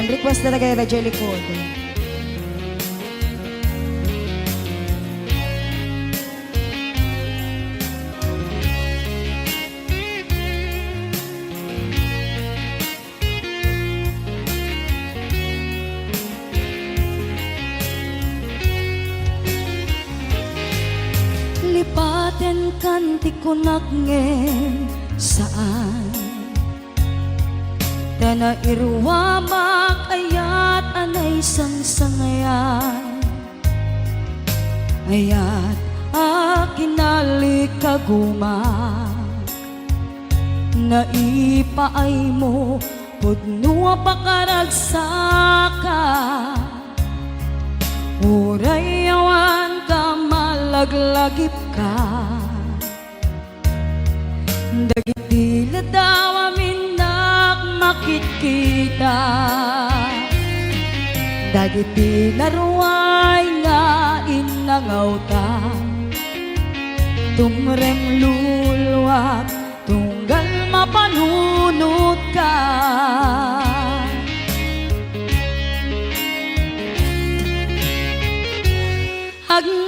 Ayan, request talaga yung Jelly Code. Lipaten kanti ko nakngen saan Tana irwa makayat anay sangsangayan Ayat akinali-kaguma Naipaay mo pudnua pakaragsaaka Uray awan ka malaglagip ka Dagitila daw aminak makikita Dagitila ruay nga inangaw ta Tumrem luluwag tunggal mapanunod ka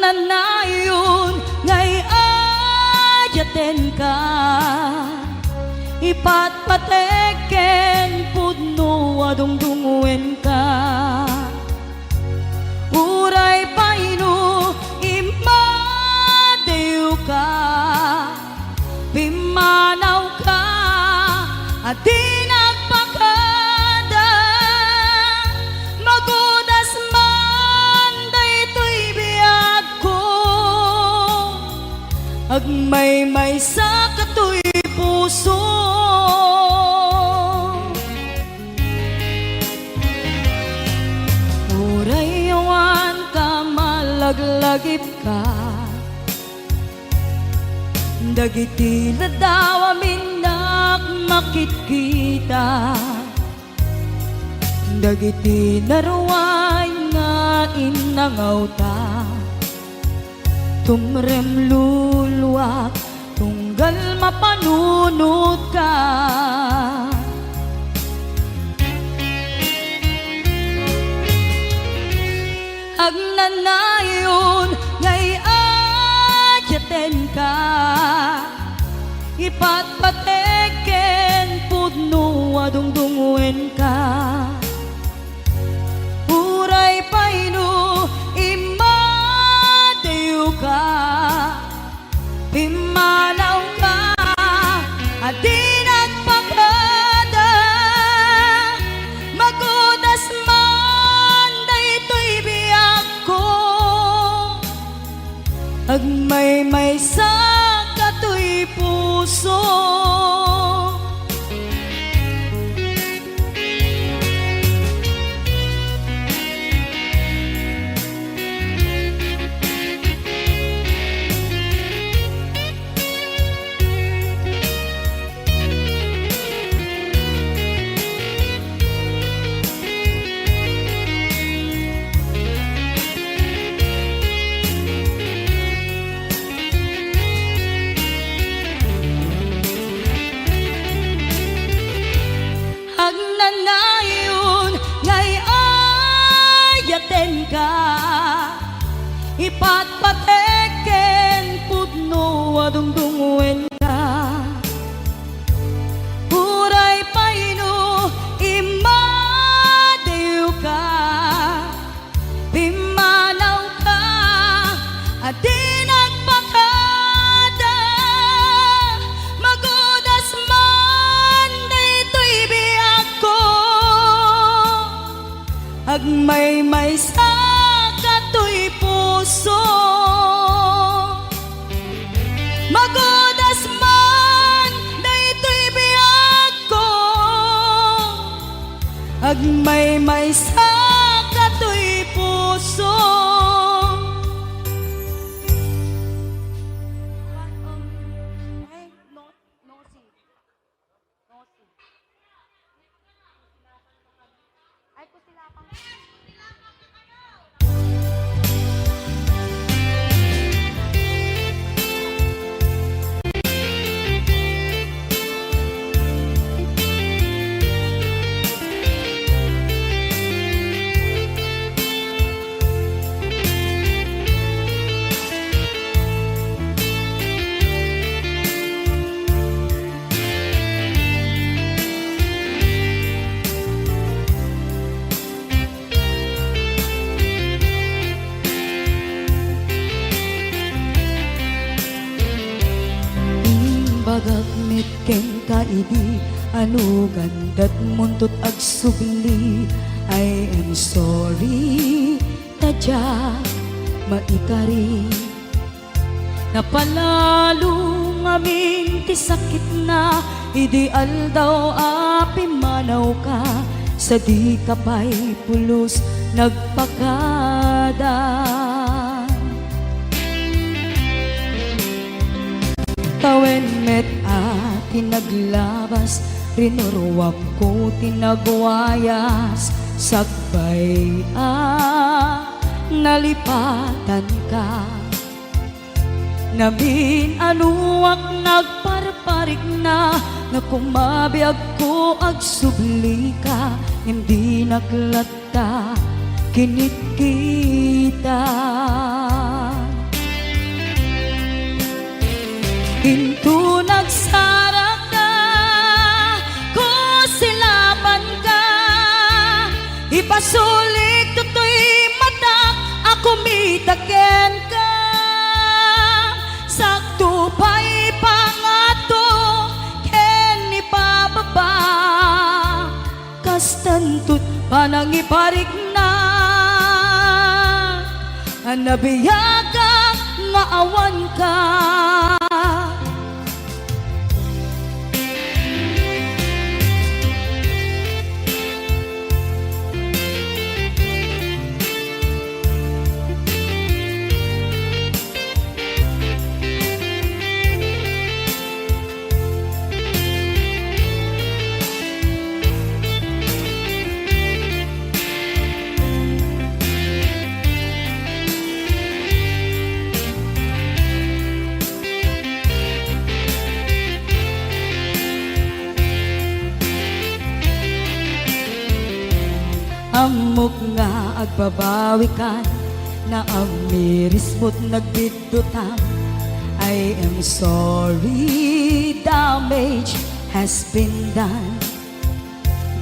Agnanayon ngay ayaten ka Ipatpateken pudno adungdunguen ka Uray paino imadew ka Pimanaw ka adi nagpakada Magudas man daytoy biyag ko Agmay-may sa katoy puso Uray awan ka malaglagip ka Dagitila daw aminak makikita Dagiti naruay nga inangaw ta Tumrem luluwak tunggal mapanunod ka Agnanayon ngay ayaten ka Ipatpateken pudno adungdunguen ka Uray paino imadew ka Pimanaw ka adi nagpakada Magudas man daytoy biyag ko Agmay-may sa katoy puso Agnanayon ngay ayaten ka Ipatpateken pudno adungdunguen ka Uray paino imadew ka Pimanaw ka adi nagpakada Magudas man daytoy biyag ko Agmay-may sa katoy puso Magudas man daytoy biyag ko Agmay-may sa katoy puso pagagmit ken kaidi ano gandat muntot ag subli. I am sorry tadya maikari napalalo ngamin ti sakit na ideal daw api manaw ka sa di kapay pulos nagpakada. Tawen met tinaglabas rinuruwak ko tinagwayas sagbay nalipatan ka nabin anuak nagparparik na kumabiyag ko ag subli ka hindi naglata kinit kita. Into nagsarak ka, ko silapan ka, ipasulik tutoy mata, ako mitaken ka. Sakto pa'y pangato, ken ipababa, kastantut panang iparik na, anabiyaga nga awan ka. Amok nga agbabawikan na amiris mo't nagbidutang. I am sorry, damage has been done.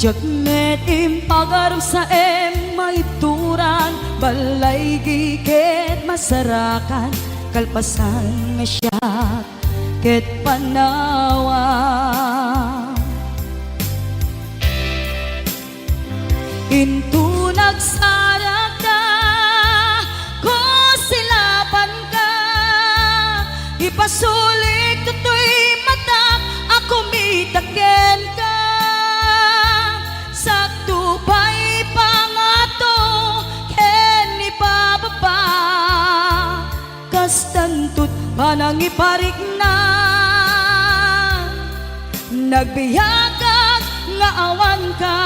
Jagmet impagarang sa maituran, balay giket masarakan, kalpasan nga siya ket panawan. Into nagsarak ka, ko silapan ka, ipasulik tutoy mata, ako mitaken ka. Sakto pa'y pangato, ken ipababa, kastantut panang iparik na, nagbiyagag nga awan ka.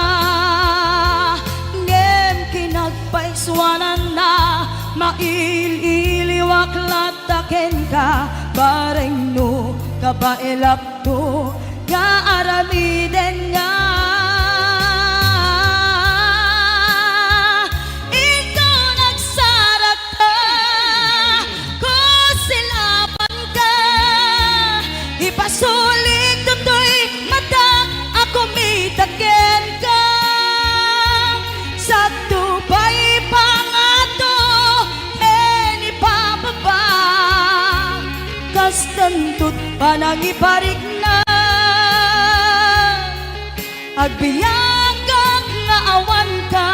Kinagpaiswanan na maililiwak lataken ka bareng no kabailak to nga aramiden nga. Ikaw nagsarak ka, ko silapan ka, ipasulik tutoy mata, ako mitaken ka. Sakto pa'y pangato, ken ipababa, kastantut panang iparik na, agbiyagang nga awan ka.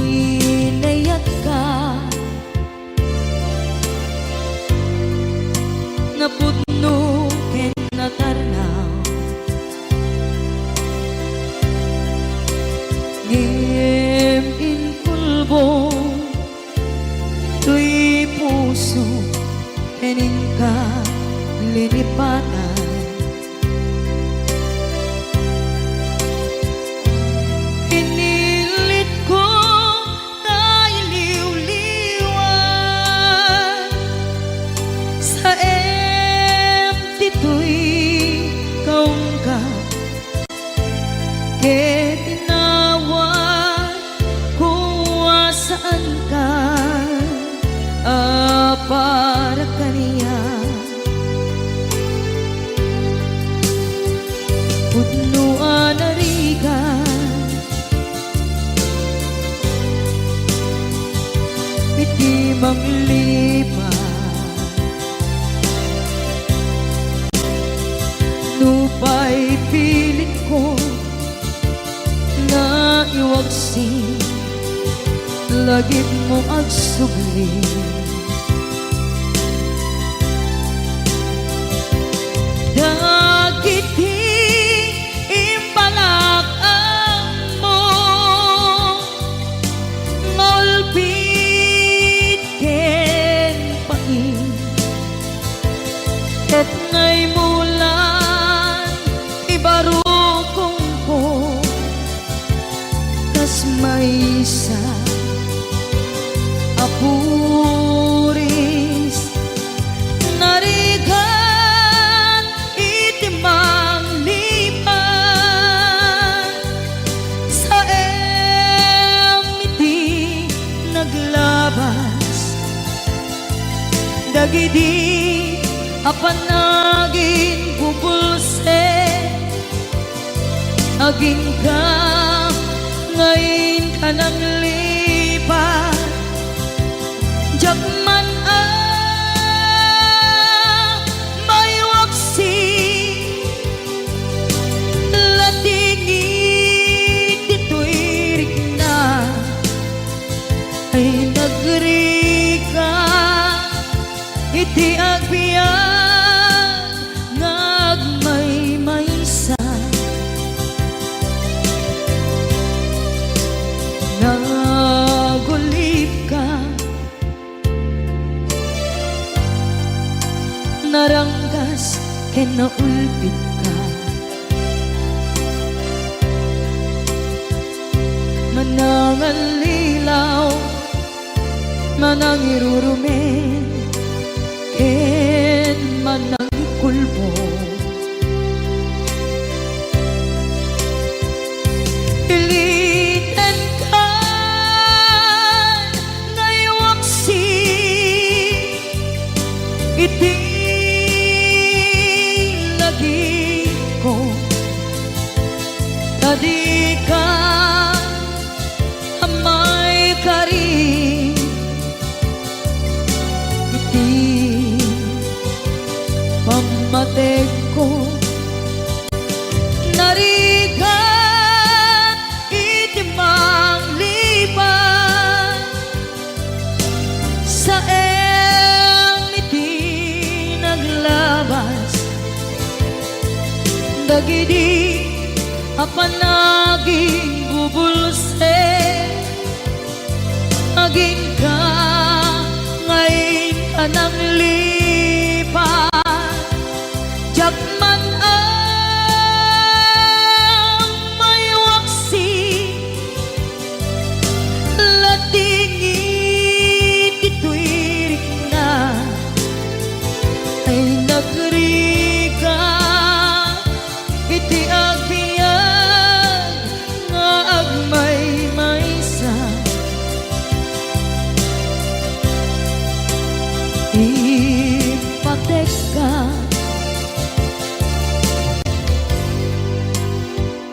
Inayat napudnuan arigan iti manglipan nupay pilit ko nga iwagsin lagip mo agsugli dagiti imbalak mo ngolpit ken pain ket ngay mulan ibarukong ko kas maysa apuris narigan itimang lipan sa iti naglabas dagidi apanagin bubulse aging ka ngayon ka nang lipat Jakman may waksi latingit dito'y rigna ay nagrika iti agbiyan ngagmay-maysa nagulip ka naranggas ken naulpit ka manangan lilaw manang irurumen ken manang ikulbo iliten ka ngaywaksi iti tadi ka amay kari iti pamatek ko narigan iti mangliban sa iti naglabas dagidi apanaging bubulse aging ka ngayon ka nang lipat jakman may waksi latingit ito'y rigna ay nagrika iti agbiyan nga agmay-maysa ipatek ka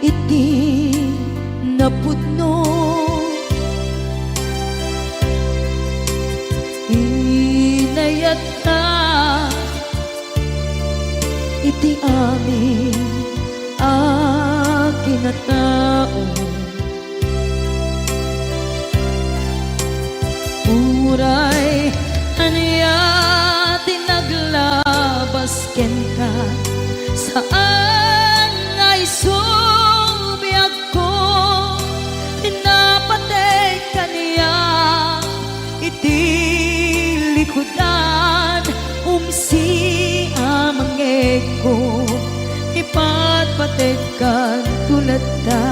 iti napudno inayat ka iti amin akin na tao uray aniya tinaglabas ken ka saan ngay subiyag ko pinapatay ka niya iti likudan umsi amangeg ko ipatpatekan tulad ta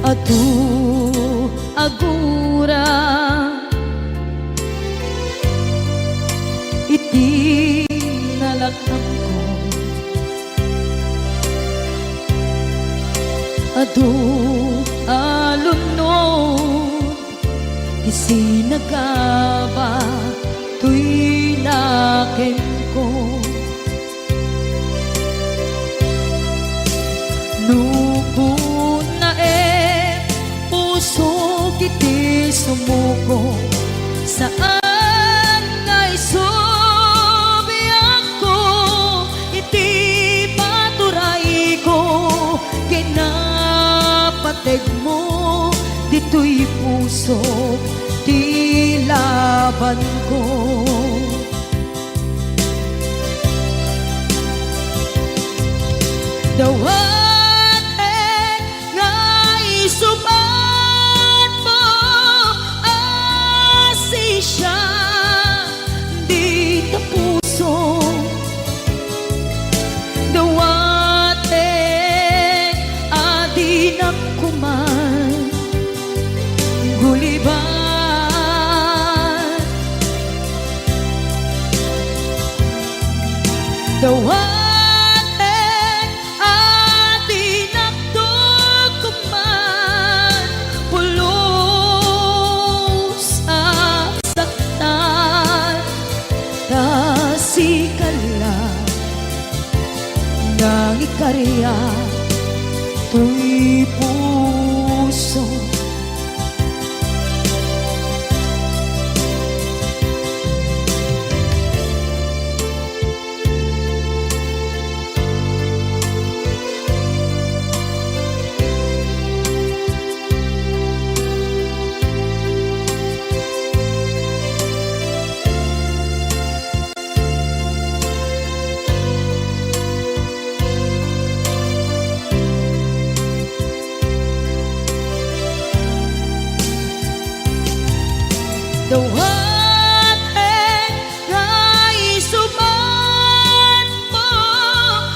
adu agura iti nalakam ko adu alunod isinagaba tuy nakin ko sumuko, saan ngay subiyak ko, iti paturay ko, kinapateg mo, dito'y puso, di laban ko. Dawaten ngay subat mo, asi siya di ta puso. Dawaten adi nakuman guliban. Dawaten nang ikarya to'y puso. Dawaten ngay subat mo,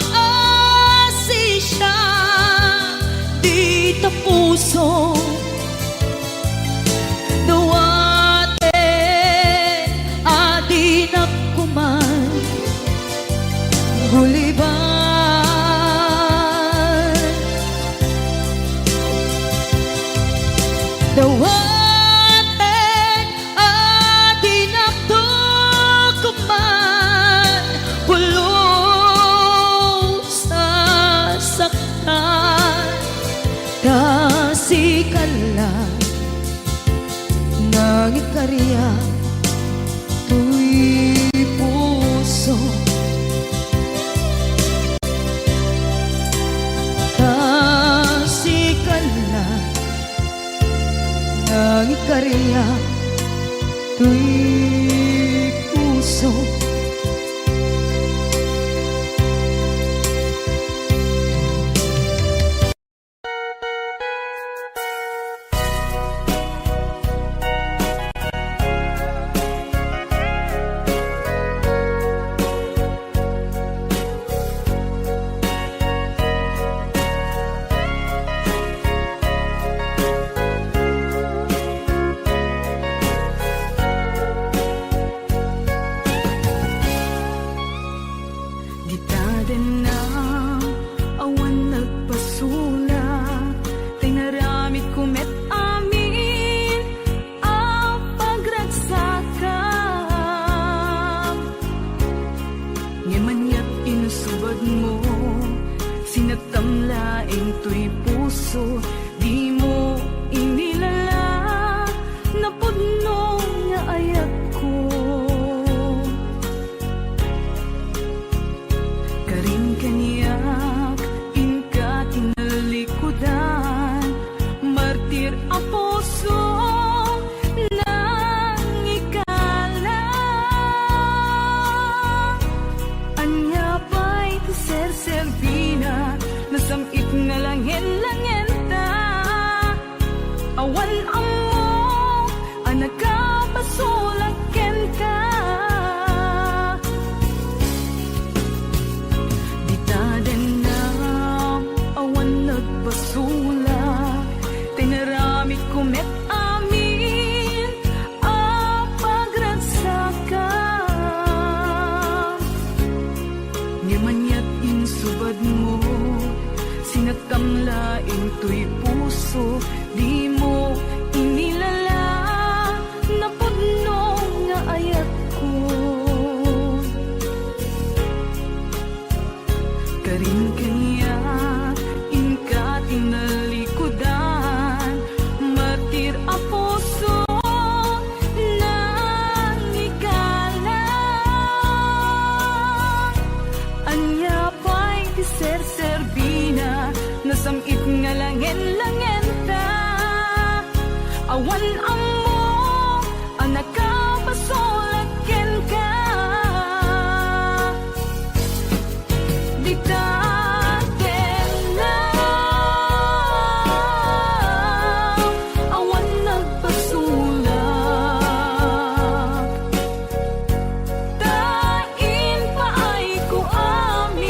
asi siya di ta puso. Dawaten adi nakuman guliban. Dawaten kasikala nang ikarya to'y puso. Kasikala nang ikarya to'y puso. Sinatamlaing to'y puso, di mo inilala, napudno nga ayat ko. Karin kaniyak, inka tinalikudan, martir ang puso, nang ikala. Anya ba'y serservina, nasamit na langin-langin ta. Awan ang mo, anak ka, pasulakin ka. Di ta din na, awan nagpasulak, tinaramit kumet amin, apagransakan. Ngimanyat insubad mo, sinatamlaing to'y puso, di mo inilala, napudno nga ayat ko. Karin kanya, inka tinalikudan, martir a puso, awan amo ang nakapasulat ken ka. Di ta awan nagpasulat. Tain pa ay ko amin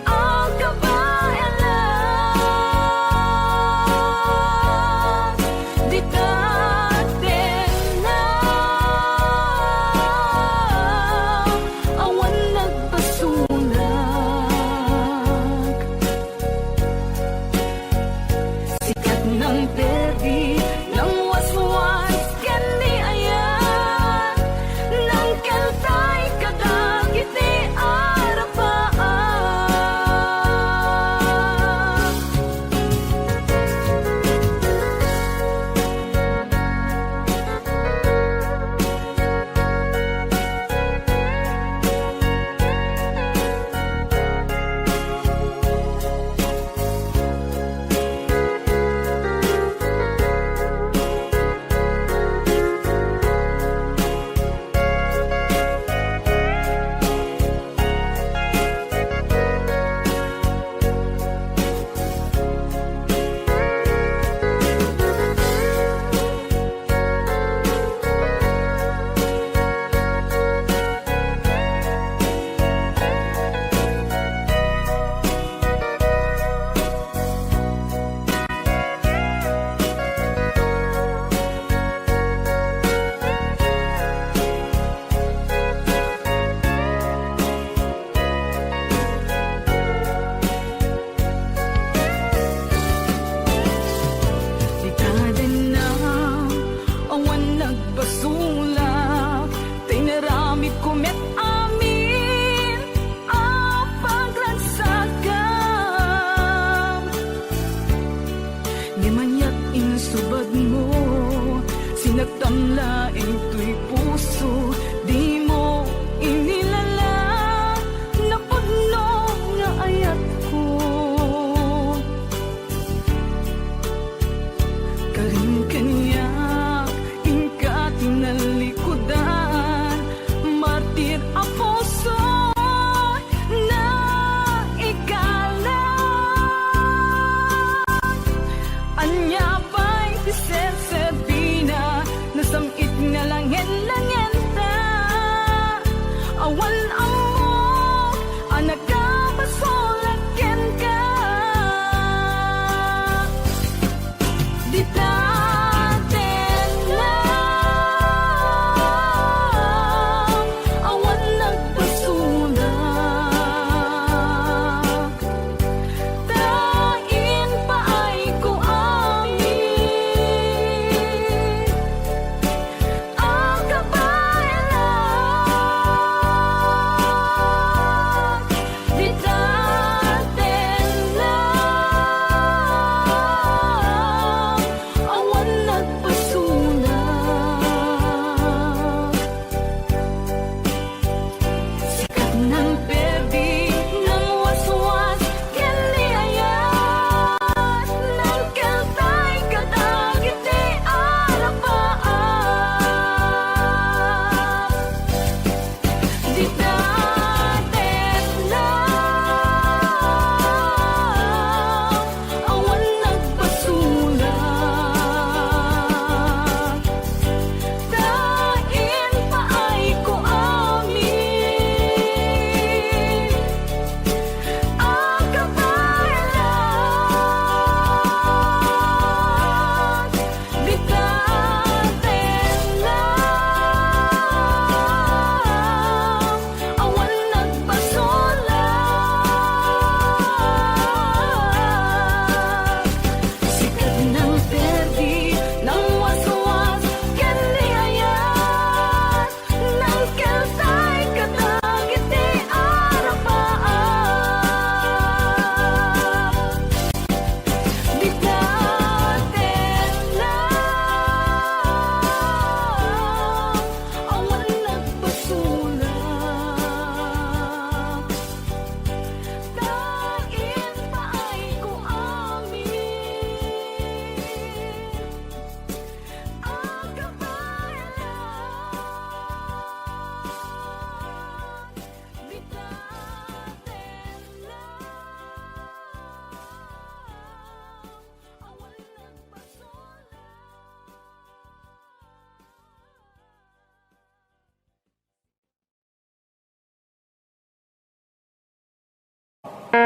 ang kabayanan. Maybe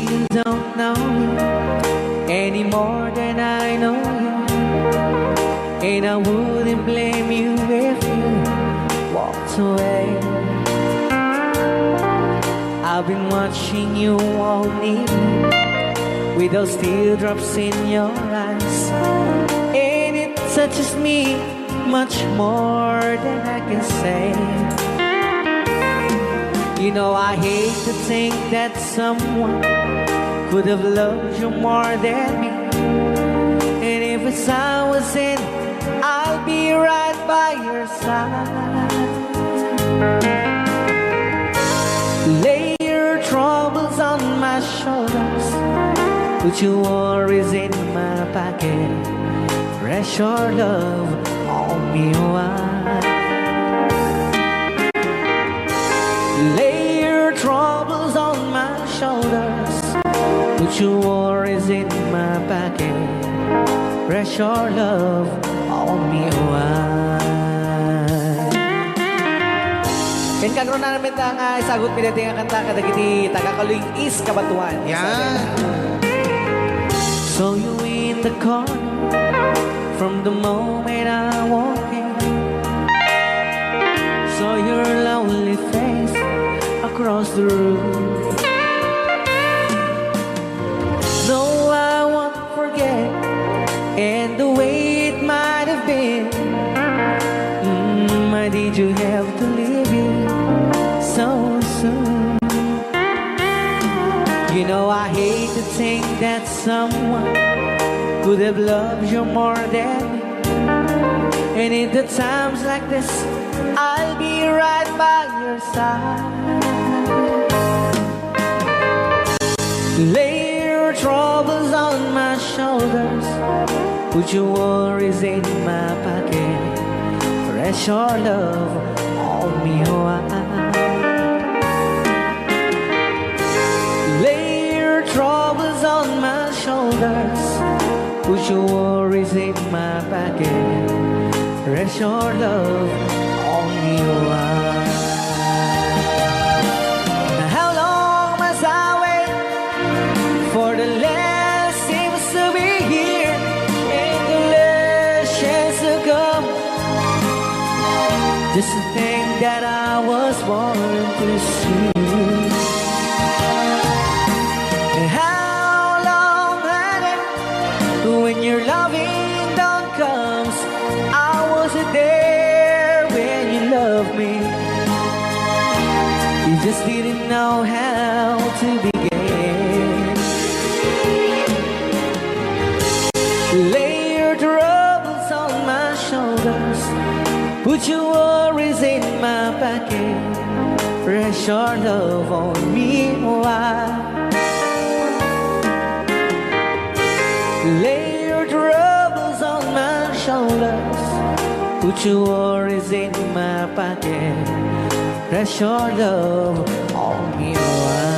you don't know me any more than I know you, and I wouldn't blame you if you walked away. I've been watching you all evening with those teardrops in your eyes, and it touches me much more than I can say. You know, I hate to think that someone could have loved you more than me, and if it's I was in, I'll be right by your side. Lay your troubles on my shoulders, put your worries in my pocket, rest your love on me wide. Lay your troubles on my shoulders, put your worries in my pocket, rest your love on me wide. Ken kagron na namin ang sagot pinati nga kanta kadagiti tagakaluing is kabatuan. Yeah. Saw you in the corner from the moment I walked in. Saw your lonely face across the room. Though I won't forget, and the way it might have been, why did you have to leave it so soon? You know, I hate to think that someone could have loved you more than me, and in the times like this, I'll be right by your side. Lay your troubles on my shoulders, put your worries in my pocket, rest your love on me wide. Lay your troubles on my shoulders, put your worries in my pocket, rest your love on me wide. How long must I wait for the last seems to be here and the last chance to come? Just to think that I was born to see. And how long had it when your loving dawn comes? I wasn't there when you loved me. You just didn't know how to begin. Lay your troubles on my shoulders, put your worries in my pocket, rest your love on me wide. Lay your troubles on my shoulders, put your worries in my pocket, rest your love on me wide.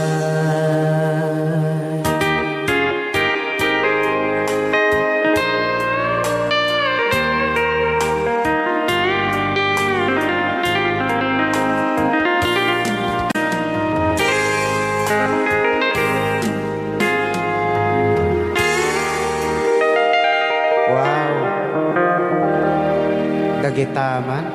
Wow. Dagitaman.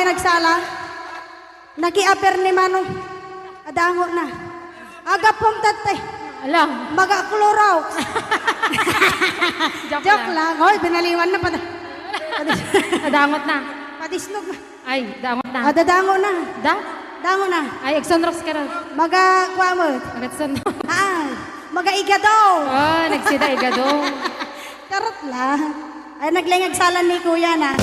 nagsala. Nakiaper ni Manong. Adango na. Agapong tate. Alam. Magakluraw. Joke lang. lang. Hoy, binaliwan na pa. Nadangot na. Padisnog na. Ay, dangot na. Dadango na. Da? Dango na. Ay, Exonrox ka rin. Magakuha mo. Agatson. Magaiga daw. Oh, nagsida igado. Karot lang. Ay, naglingag salan ni Kuya na.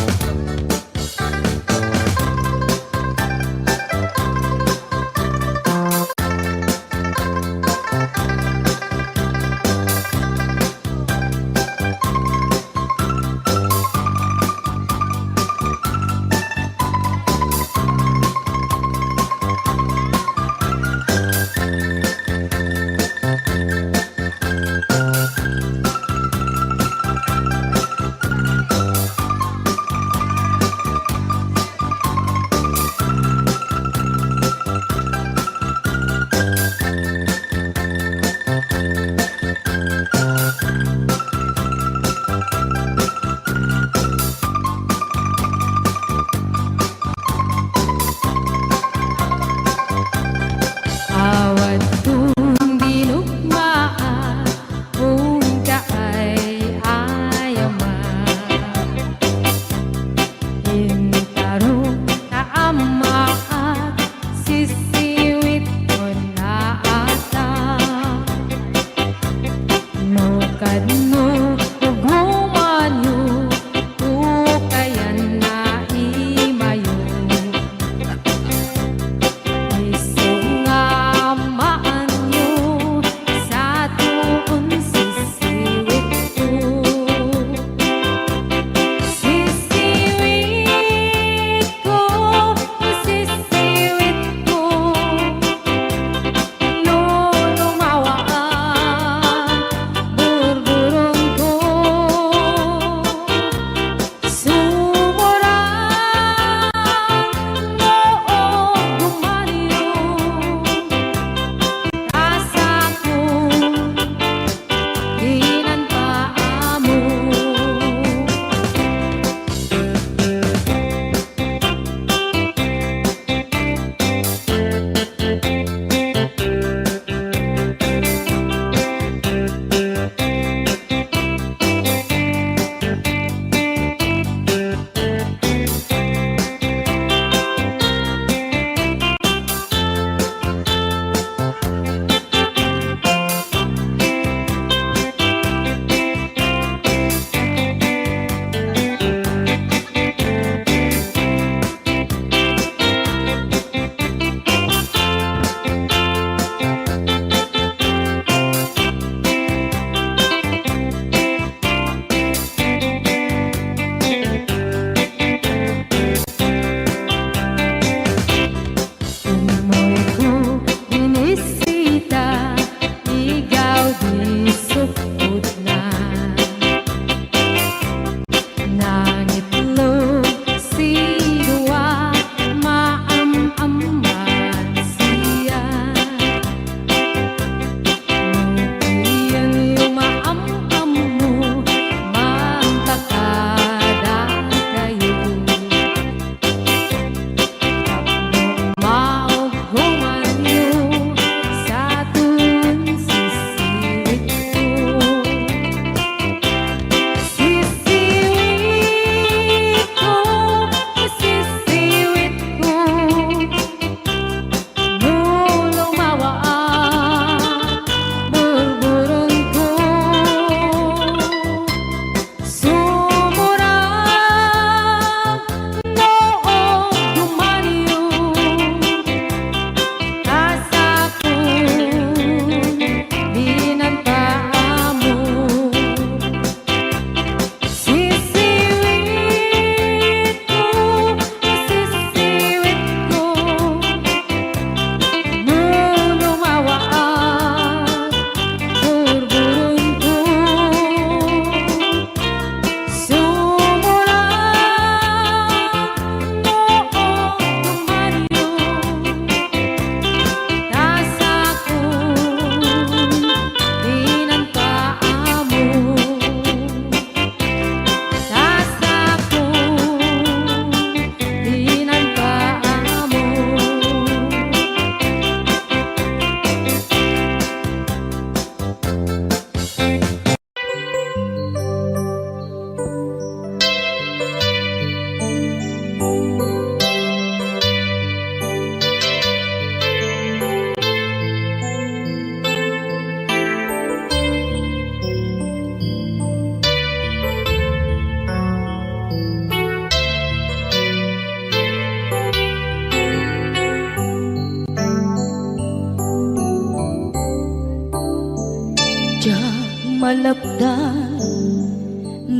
malabdan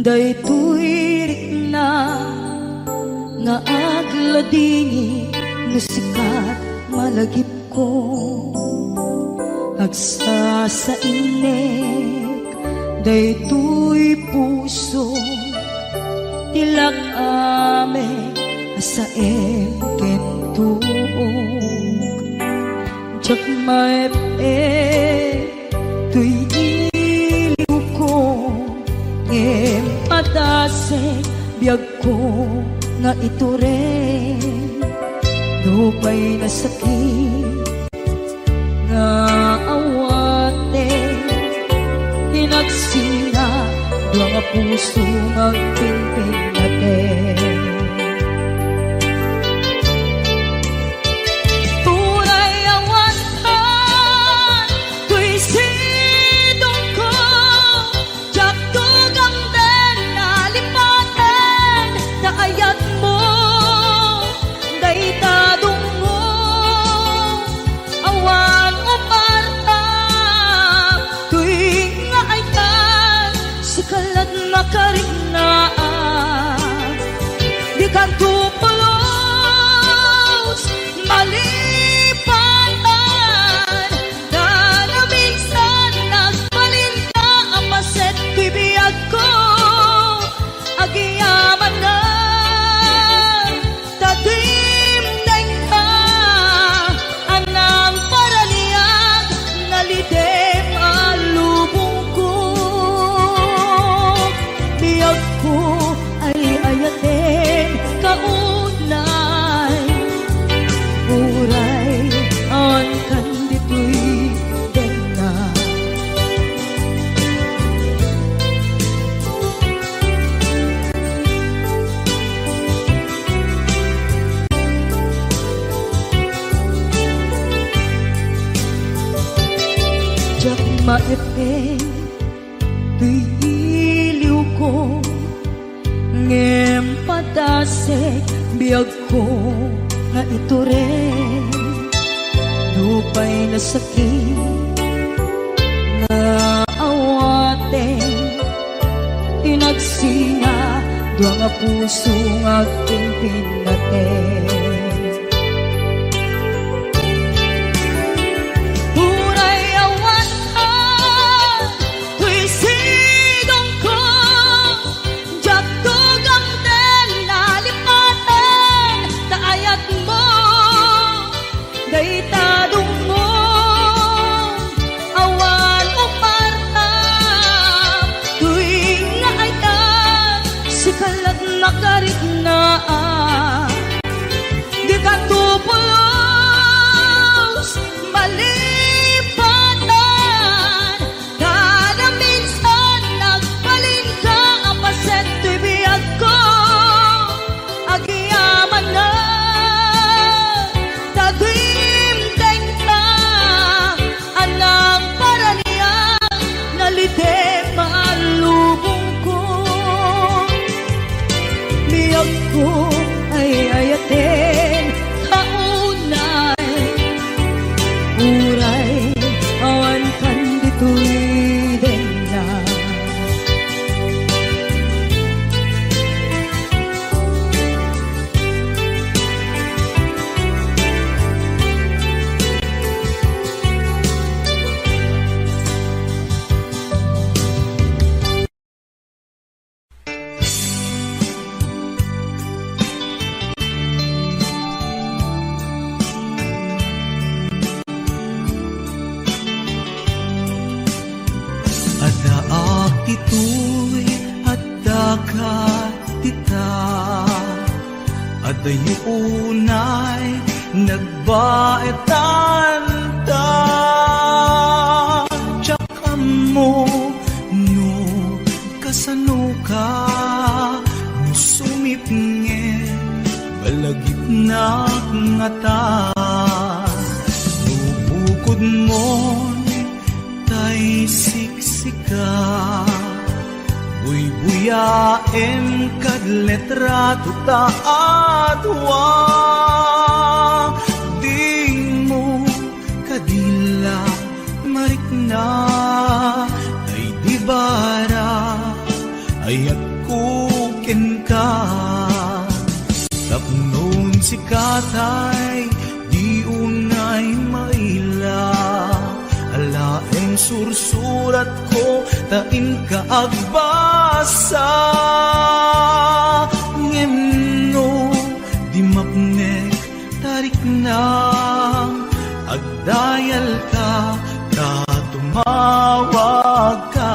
daytoy rikna nga agladingi no sikat malagip ko agsa sa inek daytoy puso tilak ame sa kentuog jak maepe tuy iliw ko padase biyag ko nga ito rin lupay na sakit nga awate hinagsinga dua nga puso nga pimpin natin tunay awantan tuy sidong ko jak tugang den nalipaten na ayat mo daytadong mo awan umarta tuy nga ayat sikalat makariknaan di ka tupulos malipatan na naminsan nagbalin ka ang maset bibiyag ko agiyaman na tatimdeng ka anang paraliyag nalidem alubong ko biyag ko ay ayatin kaunay uray ang kandito'y denga jak maepeng tuy iliw ko ngem padase biyag ko nga ito rin lupay na sakit nga awate inagsinga dua nga puso nga pimpin natin Huray awantan tuy sidong ko jak tugang den nalipaten na ayat mo daytadong mo awan umarta tuy nga ayat sikalat makariknaan di ka tupulos malipatan kada minsan nagbalin ka ang paset tuy biyag ko agiyaman na tagimdeng na anang paraliyang nalite maalubong ko biyag ko ay ayatin kaunay uray awan kandito'y denga Adaak ito'y at dagat tita Adayo unay nagbaetan ta Tsaka mo no kasano ka no sumipnge balagit na nga ta no bukod mo tay siksika buy-buyaen kad letrato ta atwa ding mo kadila marikna ay diba katay di unay maila alaeng sursurat ko tain ka agbasa ngimno di mapnek tarik na agdayal ka tumawag ka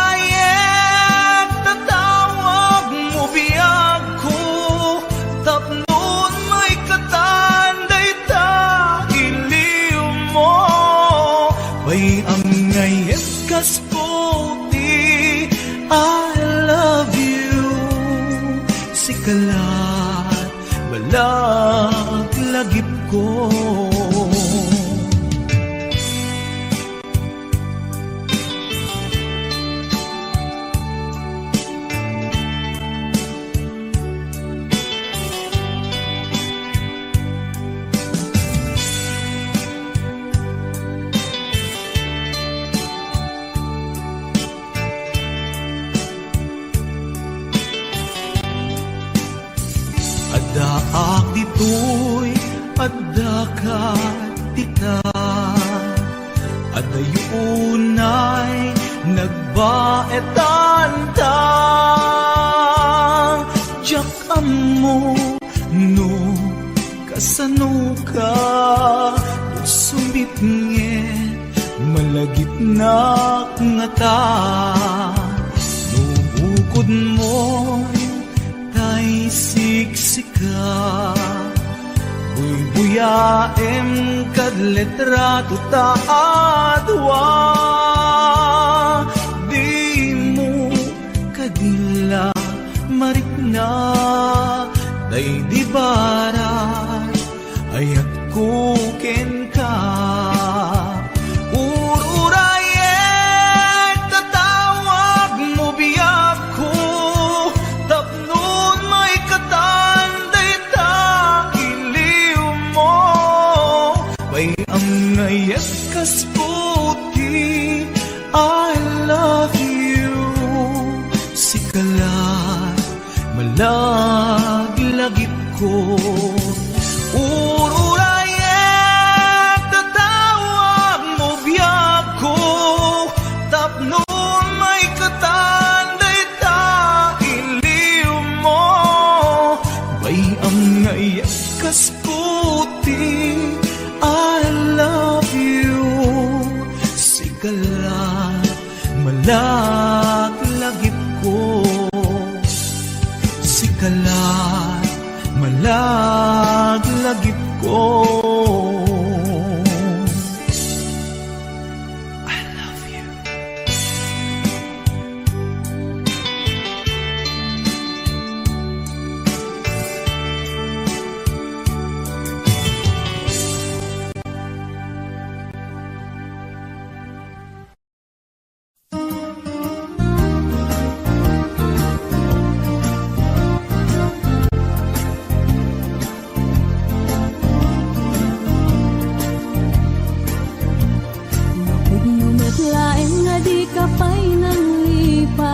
ururayet tatawag mo biyag ko tapnon may katanday ta iliw mo bay ang ngayet kasputi I love you sikalat balag lagip ko Adaak dito'y adakat tika Adayunay nagbaetan ta Diyak amo no kasano ka Sumbit nge malagip na nga ta Nubukod mo'y tay siksika Buy-buyaem kad letrato ta adwa Di mo kadila marikna Day di barat ayat ko ken ka Ururayet tatawag mo biyak ko tapnon may katanday ta iliw mo bay ang ngayat kasputi I love you sikalat malaglagip ko ururayet tatawag mo biyak ko tapnon may katanday ta iliw mo bay ang ngayat kasputi I love you sikalat malaglagip ko sikalat malaglagip ko I love you Lain nga di ka pa'y nanglipan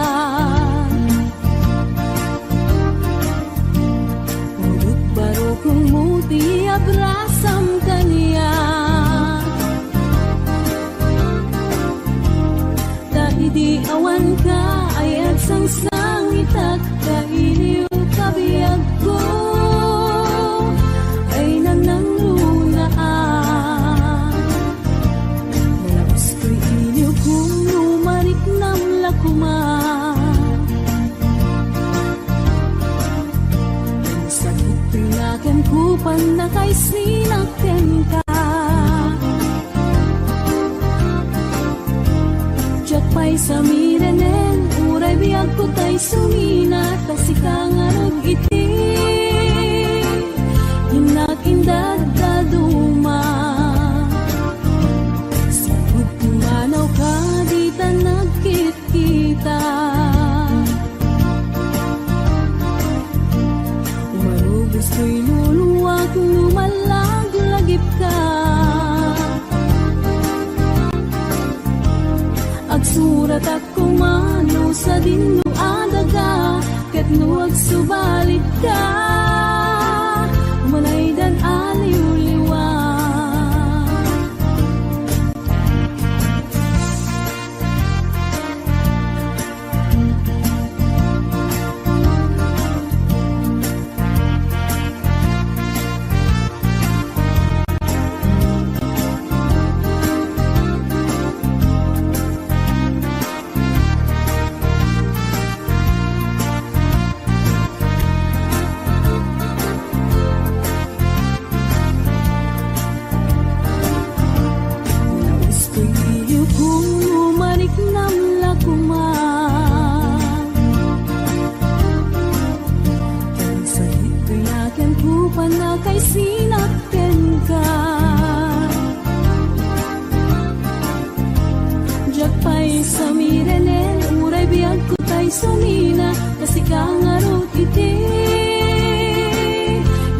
Udut baro kung muti agrasam kaniya Dahil di awan ka ay agsangsang itak kailiw kabiyag ko ay nananglunaan Malaos ko'y iliw kung lumarik ng lakuman Sakit pinakan kupan na kay sinakten ka Diyak pa'y sa mirenen uray biyag ko tay sumina Tasikang arag iti Hinakindag daduma Sabot kumanaw ka di ta nagkit-kita Umarubos ko'y luluwag lumalag-lagip ka Agsurat ako mano sa dinuadaga ket nuwag subalit ka umalay dan aliw-liwa. Kay sinakyan ka Diyak pa'y samirenen Uray biyag ko ta'y sumina Kasi kangarot iti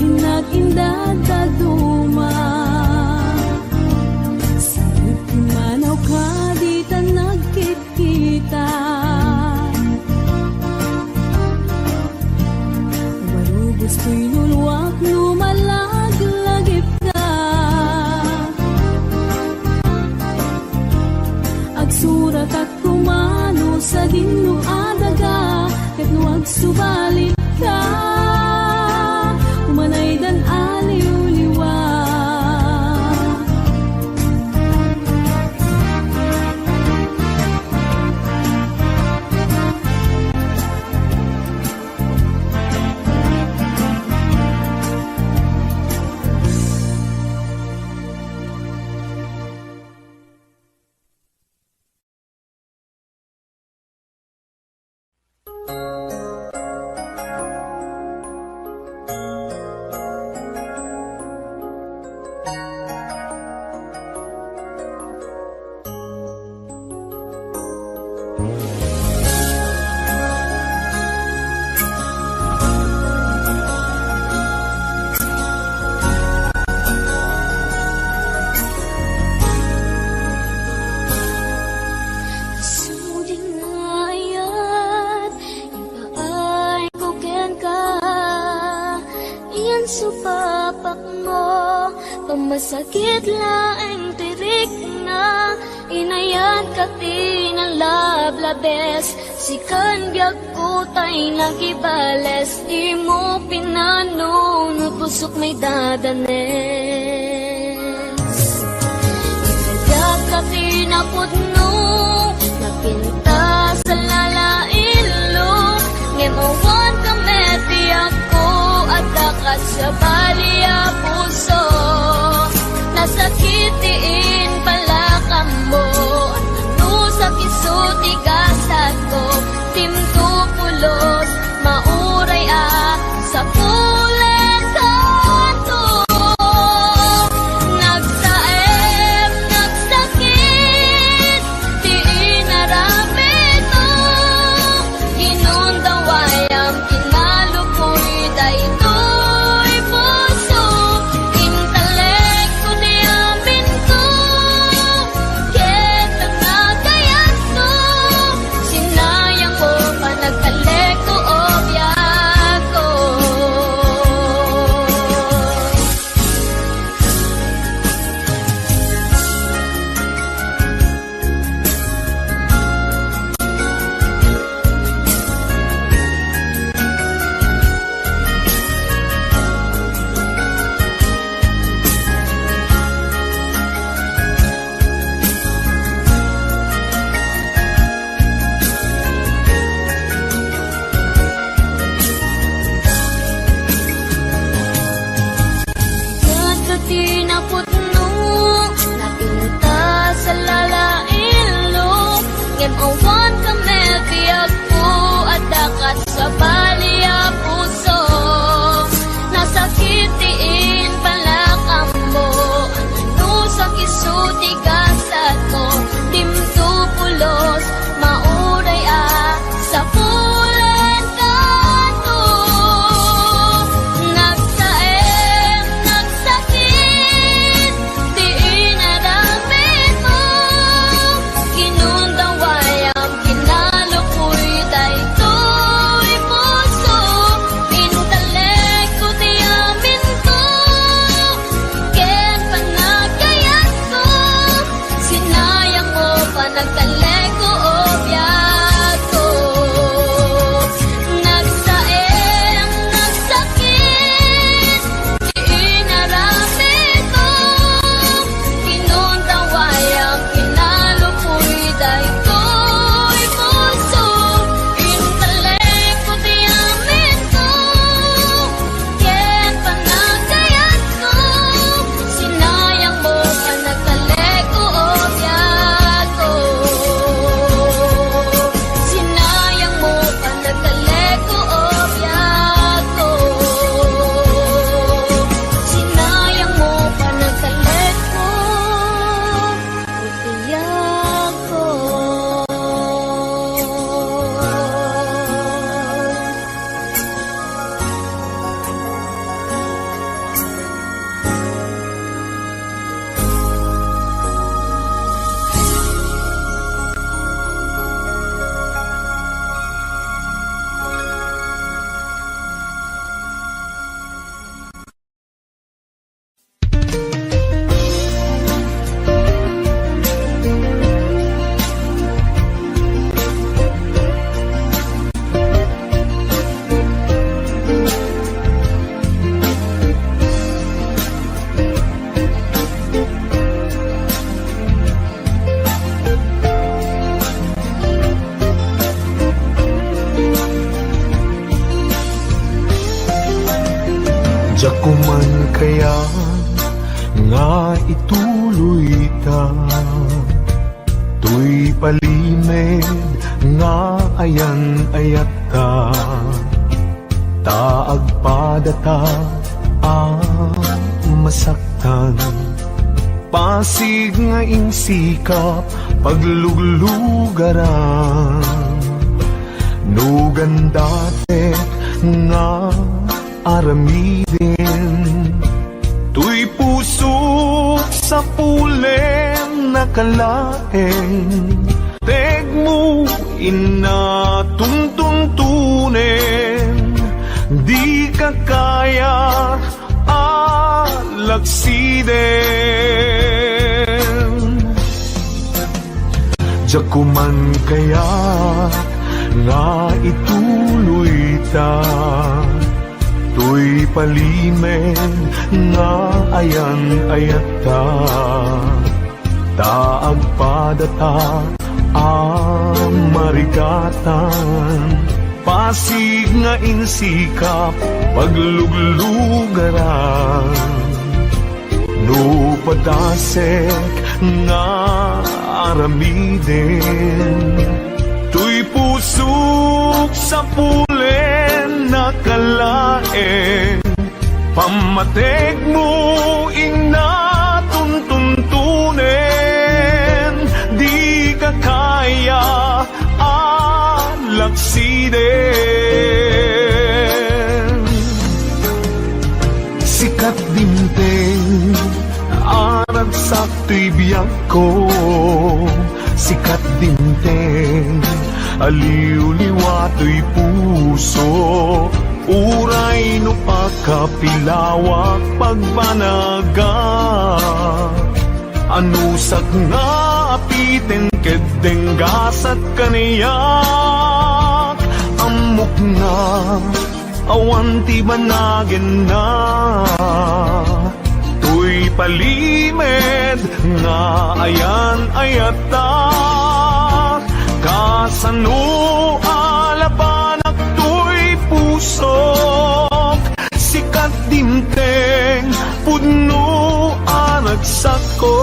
Inag-indad daduma Sarap imanaw ka Di ta nagkit-kita Marubos ko'y luluwak lumalaglagip ka Agsurat at kumano sa dinno adaga Ket nuwag subalit ka Umanay dan aliw-liwa. Supapak mo Pamasakit laeng tirik na Inayan ka tinalablabes Sikan biag ko tay nagibales Di mo pinanunod pusok may dadanes Inayag ka tinapudno Napinta sa lalailo Ngemawan ka metiyak at dakat sa baliya puso Nasakitiin pala ka mo Ano sa kisuti kasat ko Timto pulos mauray sa pulen kanto Nagsaem, nagsakit Di inarapit mo Ginundawayang kinalukoy Daytoy puso Intelekto ni amin ko Ket ang nagayat ko Sinayang ko pa nagkalekto o biyak ko Tinaputno Napinta sa lalailo Ngem awan ka mebiyag ko At dakat sa baliya puso Nasakitiin pala ka mo Ano sa kisuti kasat ko Dimto pulos mauray sa pulen kanto Nagsaem, nagsakit Di inadamit mo Ginundawayang kinalukoy Daytoy puso ituloy ta. Tuy palimid nga ayan ayat ta. Taag padata masaktan. Pasig nga insikap pagluglugaran. Nugan dati nga aramidin. Tuy pusok sa pulen nakalaeng. Teg mo inatuntuntunin. Di ka kaya alagsiden. Jakuman kaya nga ituloy ta. Tuy palimen nga ayan ayat ta. Taag padata marigatan. Pasig nga insikap pagluglugaran. No padasek nga aramidin. Tuy pusok sa pulen nakalaeng. Pamatek mo inatuntuntunin. Di ka kaya alagsiden. Sikat dinteng arag sakto'y biyag ko. Sikat dinteng aliw-liwato'y puso. Uray no pagkapilawak pagbanaga. Anusak nga apiten kedeng gasat kaniyak. Amok na awan ti banagin na. Tuy palimed nga ayan ayata. Kasano alabanak tuy pusok. Sikat dinteng puno anagsako.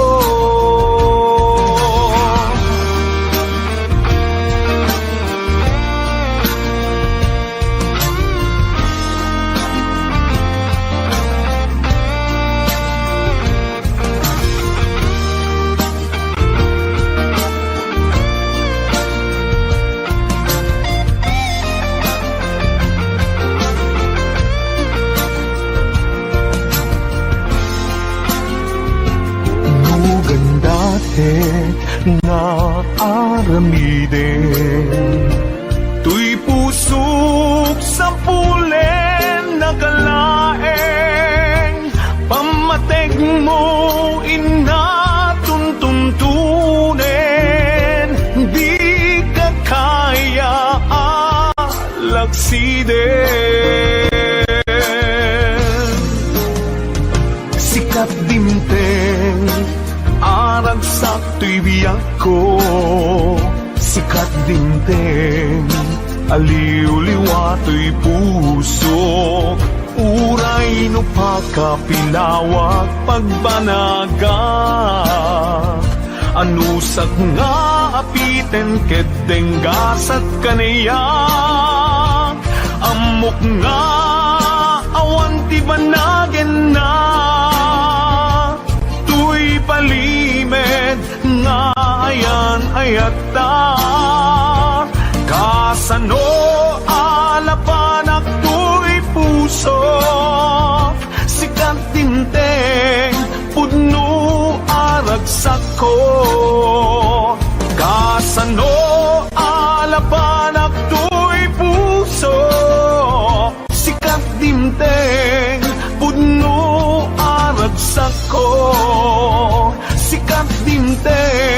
Nga aramidin. Tuy pusok sa pulen nakalaeng. Pamateg mo inatuntuntunin. Di ka kaya alagsiden. Sikat dinteng arag sakto'y biyag ko. Sikat dinteng aliw-liwato'y puso. Uray no pagkapilawak pagbanaga. Anusak nga apiten kedeng gasat kaniyak. Amok nga awan ti banagin na. Tuy palimed nga ayan ayata. Kasano alapanak tuy puso. Sikat dinteng pudno aragsak ko. Kasano alapanak tuy puso. Sikat dinteng pudno aragsak ko. Sikat dinteng